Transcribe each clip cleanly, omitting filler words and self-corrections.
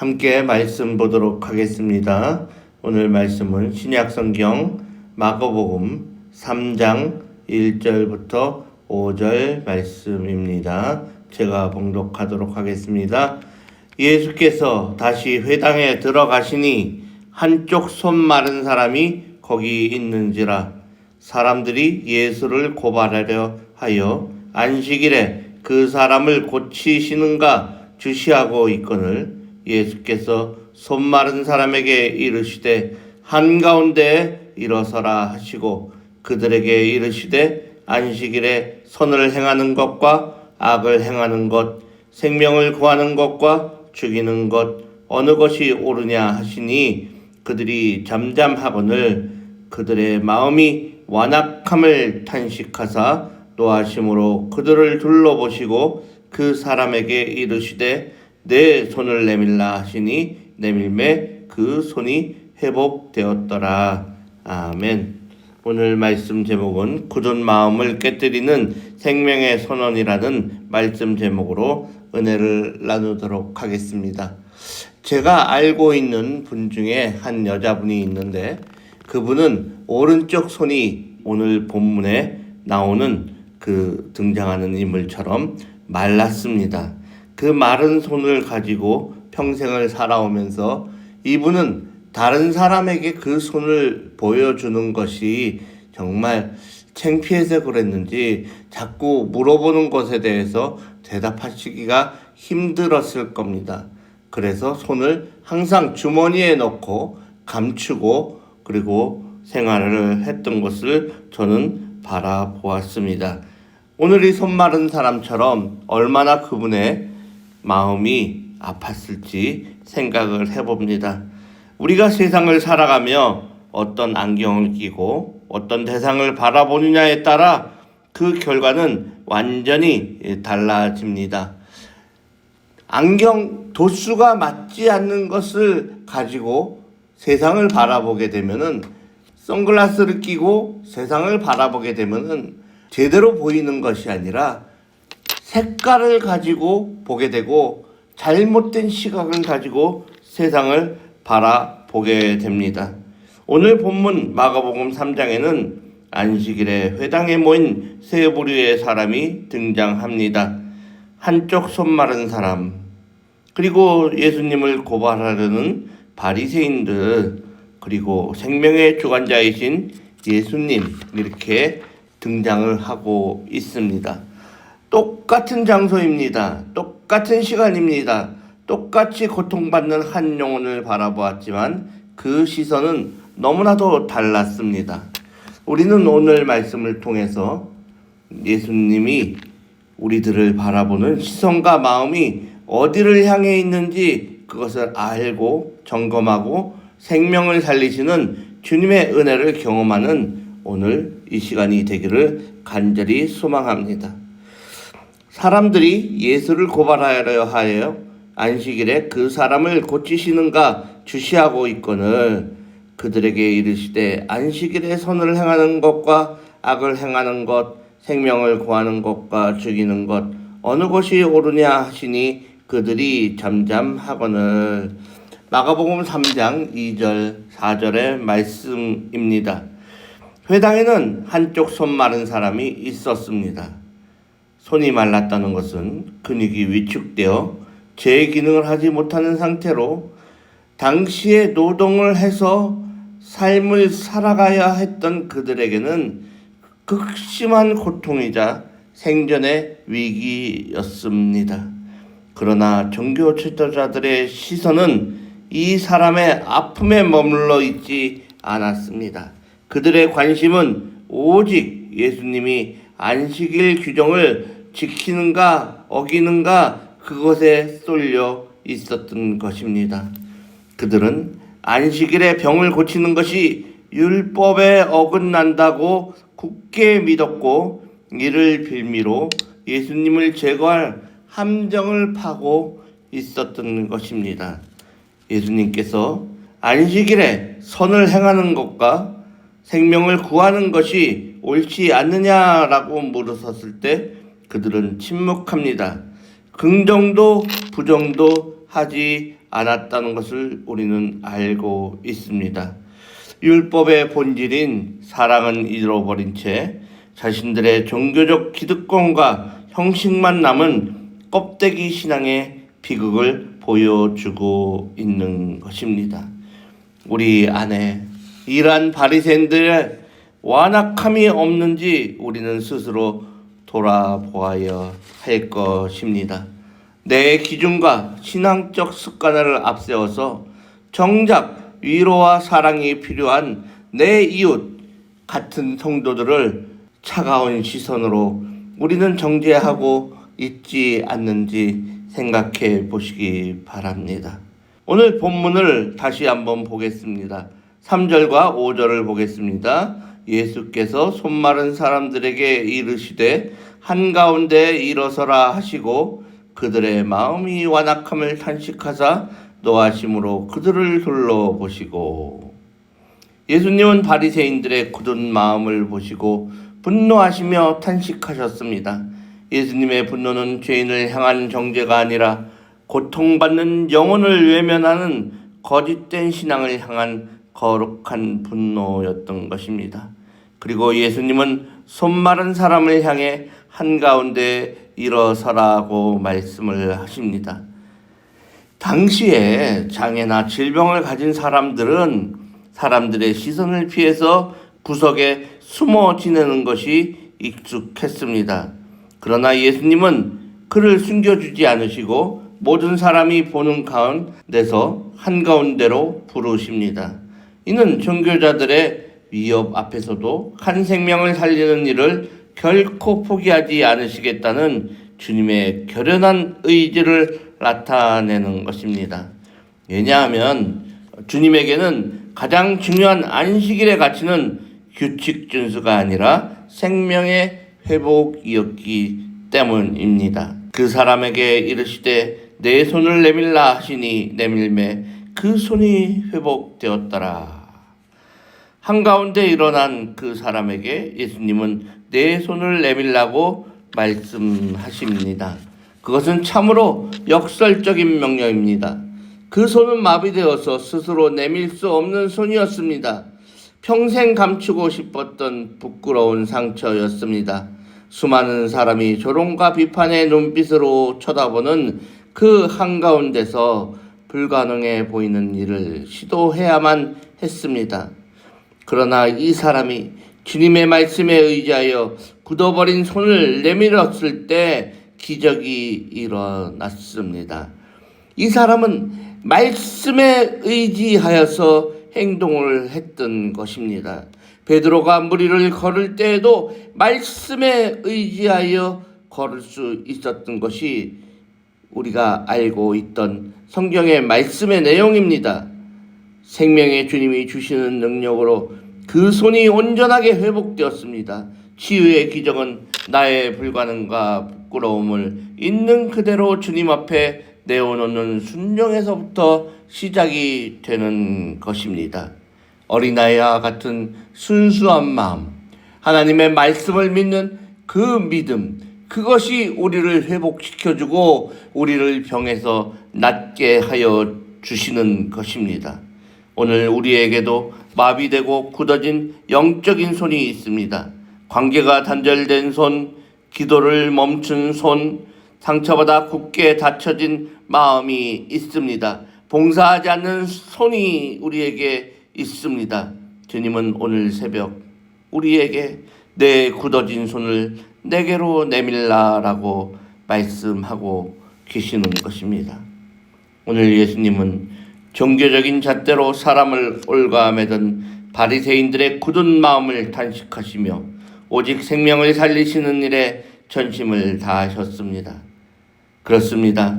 함께 말씀 보도록 하겠습니다. 오늘 말씀은 신약성경 마가복음 3장 1절부터 5절 말씀입니다. 제가 봉독하도록 하겠습니다. 예수께서 다시 회당에 들어가시니 한쪽 손 마른 사람이 거기 있는지라. 사람들이 예수를 고발하려 하여 안식일에 그 사람을 고치시는가 주시하고 있거늘 예수께서 손 마른 사람에게 이르시되 한가운데에 일어서라 하시고 그들에게 이르시되 안식일에 선을 행하는 것과 악을 행하는 것, 생명을 구하는 것과 죽이는 것 어느 것이 옳으냐 하시니 그들이 잠잠하거늘 그들의 마음이 완악함을 탄식하사 노하심으로 그들을 둘러보시고 그 사람에게 이르시되 내 손을 내밀라 하시니 내밀매 그 손이 회복되었더라. 아멘. 오늘 말씀 제목은 굳은 마음을 깨뜨리는 생명의 선언이라는 말씀 제목으로 은혜를 나누도록 하겠습니다. 제가 알고 있는 분 중에 한 여자분이 있는데 그분은 오른쪽 손이 오늘 본문에 나오는 등장하는 인물처럼 말랐습니다. 그 마른 손을 가지고 평생을 살아오면서 이분은 다른 사람에게 그 손을 보여주는 것이 정말 창피해서 그랬는지 자꾸 물어보는 것에 대해서 대답하시기가 힘들었을 겁니다. 그래서 손을 항상 주머니에 넣고 감추고 그리고 생활을 했던 것을 저는 바라보았습니다. 오늘 이 손 마른 사람처럼 얼마나 그분의 마음이 아팠을지 생각을 해봅니다. 우리가 세상을 살아가며 어떤 안경을 끼고 어떤 대상을 바라보느냐에 따라 그 결과는 완전히 달라집니다. 안경 도수가 맞지 않는 것을 가지고 세상을 바라보게 되면은 선글라스를 끼고 세상을 바라보게 되면은 제대로 보이는 것이 아니라 색깔을 가지고 보게 되고 잘못된 시각을 가지고 세상을 바라보게 됩니다. 오늘 본문 마가복음 3장에는 안식일에 회당에 모인 세 부류의 사람이 등장합니다. 한쪽 손 마른 사람, 그리고 예수님을 고발하려는 바리새인들, 그리고 생명의 주관자이신 예수님 이렇게 등장을 하고 있습니다. 똑같은 장소입니다. 똑같은 시간입니다. 똑같이 고통받는 한 영혼을 바라보았지만 그 시선은 너무나도 달랐습니다. 우리는 오늘 말씀을 통해서 예수님이 우리들을 바라보는 시선과 마음이 어디를 향해 있는지 그것을 알고 점검하고 생명을 살리시는 주님의 은혜를 경험하는 오늘 이 시간이 되기를 간절히 소망합니다. 사람들이 예수를 고발하려 하여 안식일에 그 사람을 고치시는가 주시하고 있거늘 그들에게 이르시되 안식일에 선을 행하는 것과 악을 행하는 것, 생명을 구하는 것과 죽이는 것 어느 것이 옳으냐 하시니 그들이 잠잠하거늘. 마가복음 3장 2절 4절의 말씀입니다. 회당에는 한쪽 손 마른 사람이 있었습니다. 손이 말랐다는 것은 근육이 위축되어 제 기능을 하지 못하는 상태로 당시에 노동을 해서 삶을 살아가야 했던 그들에게는 극심한 고통이자 생존의 위기였습니다. 그러나 종교 지도자들의 시선은 이 사람의 아픔에 머물러 있지 않았습니다. 그들의 관심은 오직 예수님이 안식일 규정을 지키는가 어기는가 그것에 쏠려 있었던 것입니다. 그들은 안식일에 병을 고치는 것이 율법에 어긋난다고 굳게 믿었고 이를 빌미로 예수님을 제거할 함정을 파고 있었던 것입니다. 예수님께서 안식일에 선을 행하는 것과 생명을 구하는 것이 옳지 않느냐라고 물으셨을 때 그들은 침묵합니다. 긍정도 부정도 하지 않았다는 것을 우리는 알고 있습니다. 율법의 본질인 사랑은 잃어버린 채 자신들의 종교적 기득권과 형식만 남은 껍데기 신앙의 비극을 보여주고 있는 것입니다. 우리 안에 이러한 바리새인들의 완악함이 없는지 우리는 스스로 돌아보아야 할 것입니다. 내 기준과 신앙적 습관을 앞세워서 정작 위로와 사랑이 필요한 내 이웃 같은 성도들을 차가운 시선으로 우리는 정죄하고 있지 않는지 생각해 보시기 바랍니다. 오늘 본문을 다시 한번 보겠습니다. 3절과 5절을 보겠습니다. 예수께서 손 마른 사람들에게 이르시되 한가운데 일어서라 하시고 그들의 마음이 완악함을 탄식하사 노하심으로 그들을 둘러보시고. 예수님은 바리새인들의 굳은 마음을 보시고 분노하시며 탄식하셨습니다. 예수님의 분노는 죄인을 향한 정죄가 아니라 고통받는 영혼을 외면하는 거짓된 신앙을 향한 거룩한 분노였던 것입니다. 그리고 예수님은 손 마른 사람을 향해 한가운데 일어서라고 말씀을 하십니다. 당시에 장애나 질병을 가진 사람들은 사람들의 시선을 피해서 구석에 숨어 지내는 것이 익숙했습니다. 그러나 예수님은 그를 숨겨주지 않으시고 모든 사람이 보는 가운데서 한가운데로 부르십니다. 이는 종교자들의 위협 앞에서도 한 생명을 살리는 일을 결코 포기하지 않으시겠다는 주님의 결연한 의지를 나타내는 것입니다. 왜냐하면 주님에게는 가장 중요한 안식일의 가치는 규칙 준수가 아니라 생명의 회복이었기 때문입니다. 그 사람에게 이르시되 내 손을 내밀라 하시니 내밀매 그 손이 회복되었더라. 한가운데 일어난 그 사람에게 예수님은 내 손을 내밀라고 말씀하십니다. 그것은 참으로 역설적인 명령입니다. 그 손은 마비되어서 스스로 내밀 수 없는 손이었습니다. 평생 감추고 싶었던 부끄러운 상처였습니다. 수많은 사람이 조롱과 비판의 눈빛으로 쳐다보는 그 한가운데서 불가능해 보이는 일을 시도해야만 했습니다. 그러나 이 사람이 주님의 말씀에 의지하여 굳어버린 손을 내밀었을 때 기적이 일어났습니다. 이 사람은 말씀에 의지하여서 행동을 했던 것입니다. 베드로가 물 위를 걸을 때에도 말씀에 의지하여 걸을 수 있었던 것이 우리가 알고 있던 성경의 말씀의 내용입니다. 생명의 주님이 주시는 능력으로 그 손이 온전하게 회복되었습니다. 치유의 기적은 나의 불가능과 부끄러움을 있는 그대로 주님 앞에 내어놓는 순종에서부터 시작이 되는 것입니다. 어린아이와 같은 순수한 마음, 하나님의 말씀을 믿는 그 믿음, 그것이 우리를 회복시켜주고 우리를 병에서 낫게 하여 주시는 것입니다. 오늘 우리에게도 마비되고 굳어진 영적인 손이 있습니다. 관계가 단절된 손, 기도를 멈춘 손, 상처받아 굳게 닫혀진 마음이 있습니다. 봉사하지 않는 손이 우리에게 있습니다. 주님은 오늘 새벽 우리에게 내 굳어진 손을 내게로 내밀라라고 말씀하고 계시는 것입니다. 오늘 예수님은 종교적인 잣대로 사람을 올가매던 바리새인들의 굳은 마음을 탄식하시며 오직 생명을 살리시는 일에 전심을 다하셨습니다. 그렇습니다.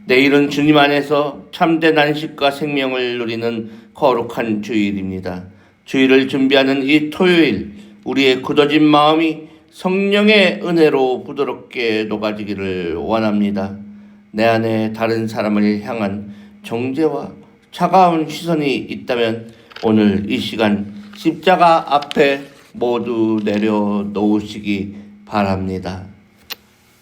내일은 주님 안에서 참된 안식과 생명을 누리는 거룩한 주일입니다. 주일을 준비하는 이 토요일, 우리의 굳어진 마음이 성령의 은혜로 부드럽게 녹아지기를 원합니다. 내 안에 다른 사람을 향한 정죄와 차가운 시선이 있다면 오늘 이 시간 십자가 앞에 모두 내려놓으시기 바랍니다.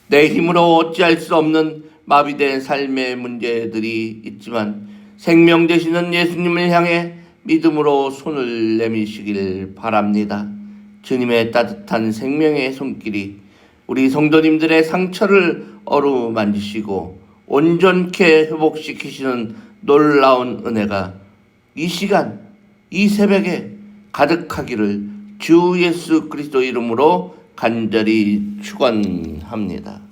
내 힘으로 어찌할 수 없는 마비된 삶의 문제들이 있지만 생명 되시는 예수님을 향해 믿음으로 손을 내미시길 바랍니다. 주님의 따뜻한 생명의 손길이 우리 성도님들의 상처를 어루만지시고 온전케 회복시키시는 놀라운 은혜가 이 시간, 이 새벽에 가득하기를 주 예수 그리스도 이름으로 간절히 축원합니다.